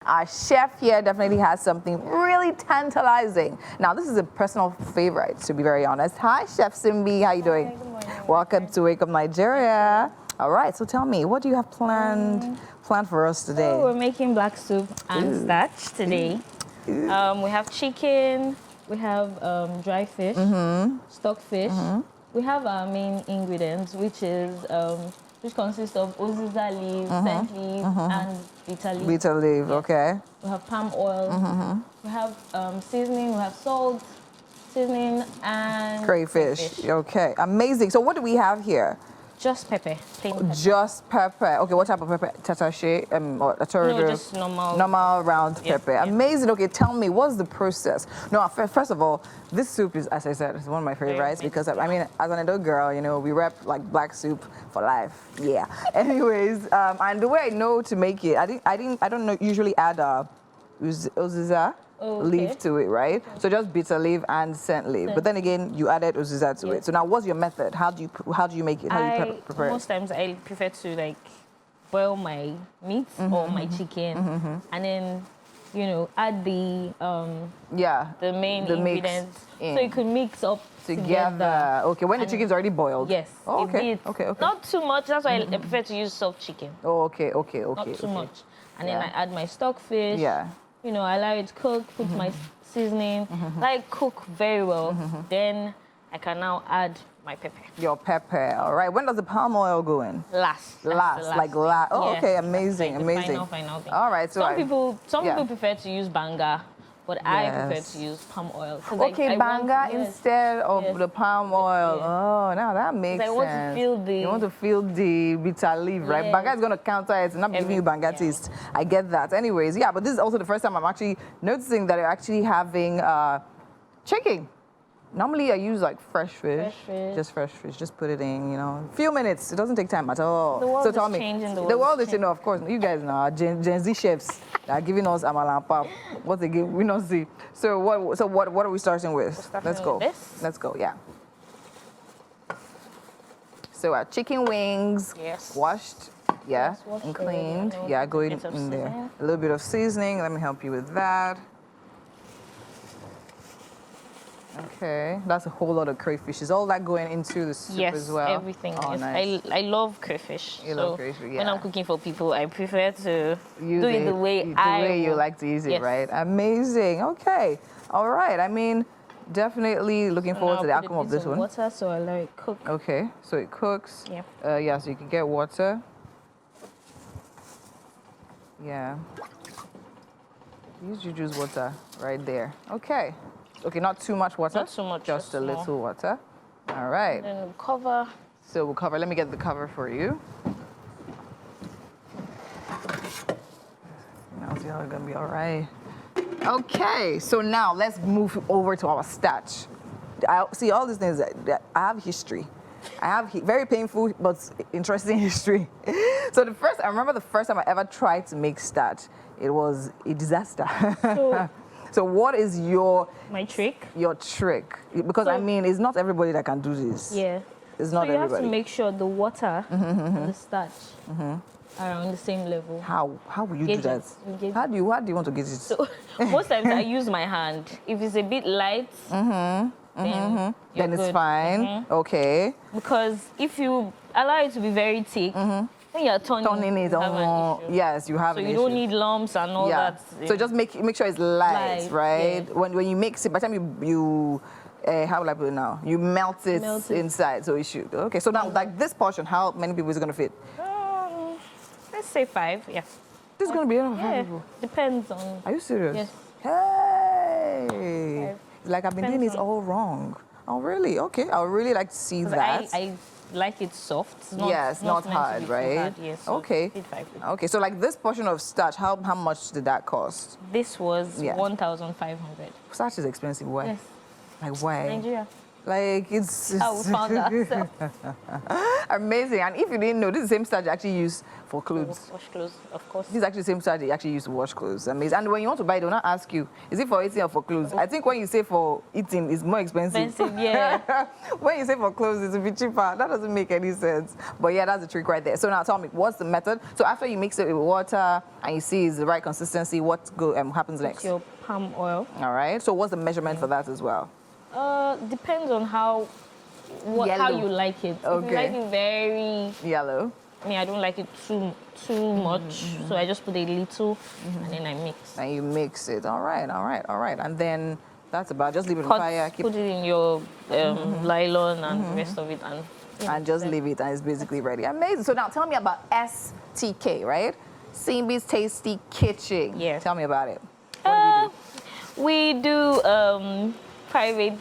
Our chef here definitely has something really tantalizing. Now, this is a personal favorite, to be very honest. Hi, Chef Simbi. How you doing? Hi, good morning. Welcome to Wake Up Nigeria. All right, so tell me, what do you have planned for us today? So we're making black soup and starch today. We have chicken, we have dry fish, stockfish. We have our main ingredients, which consists of uziza leaf, scent leaf, and bitter leaf. Bitter leaf, Yes. okay. We have palm oil. We have seasoning. We have salt, seasoning, and Crayfish. Okay, amazing. So what do we have here? Just pepper, plain pepper. Just pepper. Okay, what type of pepper? Tatache or attorney? No, just normal. Normal round pepper. yeah. Amazing. Okay, tell me, what's the process? No, first of all, this soup is, as I said, it's one of my favorites because I mean, as an adult girl, you know, we rep like black soup for life. Yeah. Anyways, and the way I know to make it, I don't know, usually add uziza. Leaf to it, right? So just bitter leaf and scent leaf. But then again, you added uziza to it. So now, what's your method? How do you make it? How do you prepare it? Most times I prefer to like boil my meat or my chicken, and then add the main ingredients, so you can mix up together. Okay, when the chicken's already boiled. Yes. Oh, okay. Not too much. That's why I prefer to use soft chicken. Oh, okay. Not too much. And then I add my stockfish. Yeah. I allow it to cook, put my seasoning, let it cook very well. Then I can now add my pepper. Your pepper, all right. When does the palm oil go in? Last. Oh, okay, amazing. Final thing. All right, so some people prefer to use banga, but I prefer to use palm oil. Okay, banga instead of the palm oil. Yeah. Oh, now that makes sense. You want to feel the bitter leaf, right? Yes. Banga is going to counter it, not giving you banga taste. I get that. Anyways, yeah, but this is also the first time I'm actually noticing that you're actually having chicken. Normally I use like fresh fish. Just fresh fish. Just put it in, a few minutes. It doesn't take time at all. The world so is tell me, changing. The world is changing, of course. You guys know, Gen Z chefs that are giving us amala and pap. What they give, we not see. So what are we starting with? Let's go. Let's go. Yeah. So our chicken wings, washed, and cleaned. Going in there. A little bit of seasoning. Let me help you with that. Okay, that's a whole lot of crayfish. Is all that going into the soup as well? Yes, everything. Oh, yes. Nice. I love crayfish. You love crayfish, yeah. When I'm cooking for people, I prefer to do it the way you like to use it, right? Amazing. Okay. All right. I mean, definitely looking forward to the outcome of this one. Water, so I let it cook. Okay, so it cooks. Yeah. So you can get water. Yeah. Use Juju's water right there. Okay. Okay, not too much water. Not too much. Just a little water. All right. And then we'll cover. So we'll cover. Let me get the cover for you. Now it's gonna be all right. Okay, so now let's move over to our starch. I see all these things that I have history. I have very painful but interesting history. So I remember the first time I ever tried to make starch. It was a disaster. So what is my trick? Your trick? Because I mean, it's not everybody that can do this. Yeah. It's not everybody. So you have to make sure the water and the starch are on the same level. How will you do that? How do you want to get it? So most times I use my hand. If it's a bit light, then it's fine. Okay. Because if you allow it to be very thick, when you're turning it, yes, you have an issue. So you don't need lumps and all that. So just make sure it's light, right? Yeah. When you mix it, by the time you how will I put it now? You melt it inside, so it should. Okay, so now like this portion, how many people is it gonna fit? Let's say 5. Yeah. This is gonna be enough for 5 people. Depends on. Are you serious? Yes. Hey, like I've been doing this all wrong. Oh really? Okay, I would really like to see that. I like it soft. Not hard, right? Hard, yes, so okay. Okay, so like this portion of starch, how much did that cost? This was 1,500. Starch is expensive. Why? Yes. Like why? Nigeria. Like it's How we found ourselves. amazing. And if you didn't know, this is the same starch you actually use for clothes. Wash clothes, of course. This is actually the same starch you actually use to wash clothes. Amazing. And when you want to buy it, they'll not ask you, is it for eating or for clothes? I think when you say for eating, it's more expensive. Expensive, yeah. When you say for clothes, it's a bit cheaper. That doesn't make any sense. But yeah, that's the trick right there. So now tell me, what's the method? So after you mix it with water and you see it's the right consistency, what happens next? Your palm oil. All right. So what's the measurement for that as well? Depends on how you like it. Okay. If you like it very Yellow. I don't like it too much, so I just put a little and then I mix. And you mix it. All right. And then that's about, just leave it on fire. Put it in your nylon and the rest of it, and just leave it, and it's basically ready. Amazing. So now tell me about STK, right? Simbi's Tasty Kitchen. Yeah. Tell me about it. What do we do private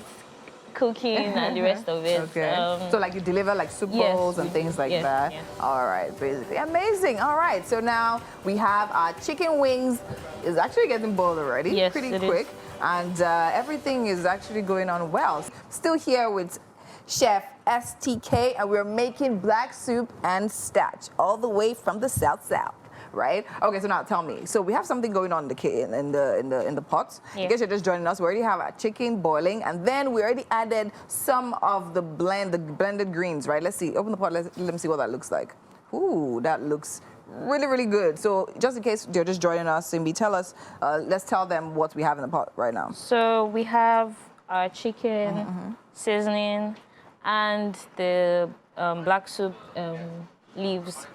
cooking and the rest of it. Okay. So like you deliver like soup bowls and things like that. Yes. All right, basically. Amazing. All right. So now we have our chicken wings. Is actually getting boiled already. Yes, pretty it quick. is. And everything is actually going on well. Still here with Chef STK, and we're making black soup and starch all the way from the South. Right? Okay, so now tell me. So we have something going on in the pot. Yeah. In case you're just joining us, we already have our chicken boiling, and then we already added some of the blended greens, right? Let's see. Open the pot. Let me see what that looks like. Ooh, that looks really, really good. So just in case you're just joining us, Simbi, tell us. Let's tell them what we have in the pot right now. So we have our chicken seasoning and the black soup leaves.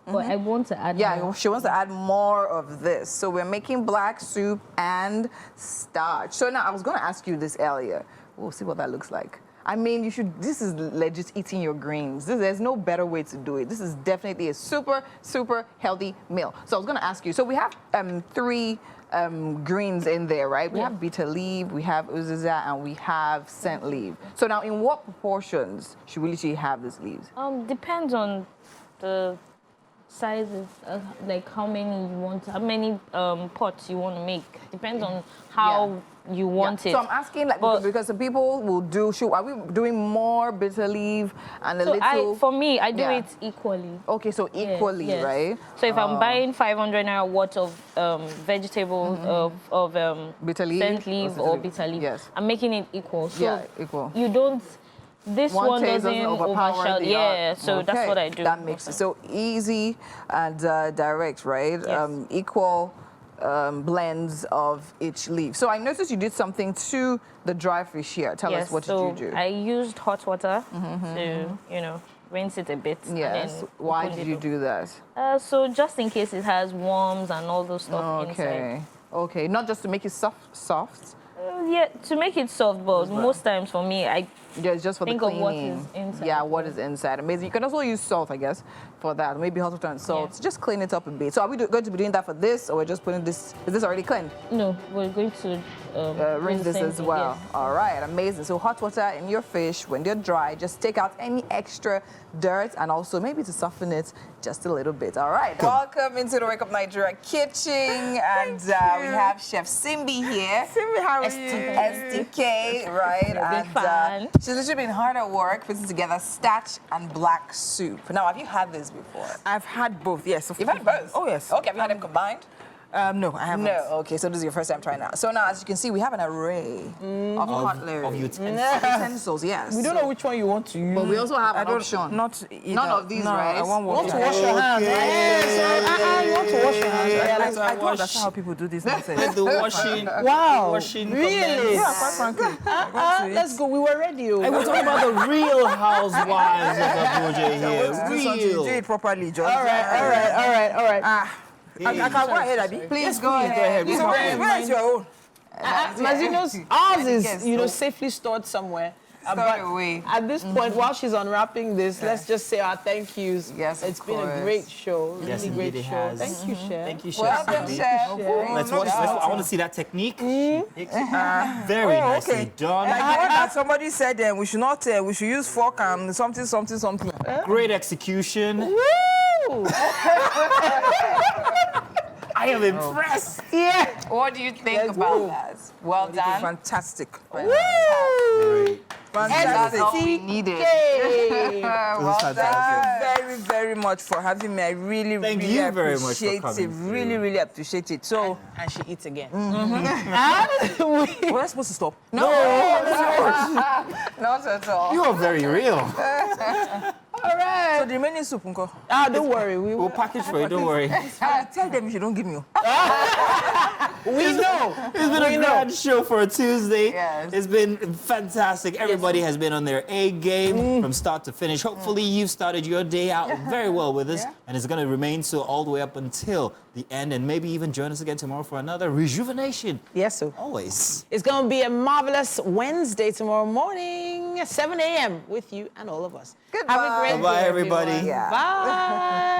But I want to add more. She wants to add more of this. So we're making black soup and starch. So now I was going to ask you this earlier. We'll see what that looks like. I mean, this is legit eating your greens. There's no better way to do it. This is definitely a super, super healthy meal. So I was going to ask you, so we have 3 greens in there, right? We have bitter leaf, we have uziza, and we have scent leaf. So now in what proportions should we literally have these leaves? Depends on the sizes, like how many pots you want to make. Depends on how you want it. So I'm asking, like, because some people will do. Are we doing more bitter leaf and a little? For me, I do it equally. Okay, so equally, yes. right? So if I'm buying 500 naira worth of vegetables of bitter leaf, scent leaf or bitter leaf, I'm making it equal. So equal. You don't. This one doesn't overshadow. Yeah, so that's what I do. That makes it so easy and direct, right? Yes. Equal blends of each leaf. So I noticed you did something to the dry fish here. Tell us, what did you do? I used hot water to, rinse it a bit. Yes. And then why did you do that? So just in case it has worms and all those stuff inside. Okay. Not just to make it soft. Yeah, to make it soft, but most times for me, it's just for think the of cleaning. what is inside. Yeah, what is inside. Amazing. You can also use salt, I guess, for that. Maybe hot water and salt. Yeah. Just clean it up a bit. So are we going to be doing that for this, or we're just putting this? Is this already cleaned? No, we're going to rinse this as well. Yes. All right, amazing. So hot water in your fish when they're dry. Just take out any extra dirt and also maybe to soften it just a little bit. All right. Welcome into the Wake Up Nigeria kitchen, and we have Chef Simbi here. Simbi, how are you? STK, right? And she's literally been hard at work putting together starch and black soup. Now, have you had this before? I've had both, yes. You've had both? Oh, yes. Okay, have you had them combined? No, I haven't. No, okay, so this is your first time trying that. So now, as you can see, we have an array of cutlery. Of utensils. Utensils, yes. We don't know which one you want to use. But we also have an option. Not either. None of these, right? I want Want to wash your hands. Yes, you want to wash your hands. I don't understand how people do this nonsense. The washing. Wow. Washing. Really? Yeah, quite frankly. Let's go. We were ready. And we're talking about the real housewives of Abuja here. Do it properly, John. All right. I can go ahead, Abby. Please go ahead. So where is your own? Mazino's, ours is, safely stored somewhere. Stored away. At this point, while she's unwrapping this, let's just say our thank yous. Yes, it's been a great show. Yes, really indeed great it show. has. Thank you, Chef. Thank you, Chef. Welcome, Chef. Let's watch. I want to see that technique. Very nicely done. I heard that somebody said we should not. We should use fork and something. Great execution. Woo! I am impressed. Yeah. What do you think about that? Well done. Fantastic. Woo! Great. That's all we NCT needed. Well, fantastic. thank you very, very much for having me. I really, Thank really you very much for appreciate coming it. Really, through. really appreciate it. So, And she eats again. we're supposed to stop. Not at all. You are very real. All right. So the remaining soup, Uncle. Don't worry. We'll package for you, don't worry. Tell them if you don't give me. We know. It's been a grand show for a Tuesday. Yes. It's been fantastic. Everybody has been on their A game from start to finish. Hopefully you've started your day out very well with us, and it's going to remain so all the way up until the end, and maybe even join us again tomorrow for another rejuvenation. Yes, sir. Always. It's going to be a marvelous Wednesday tomorrow morning, 7 a.m. with you and all of us. Goodbye. Have a great Bye-bye, day, everybody. everyone. Yeah. Bye.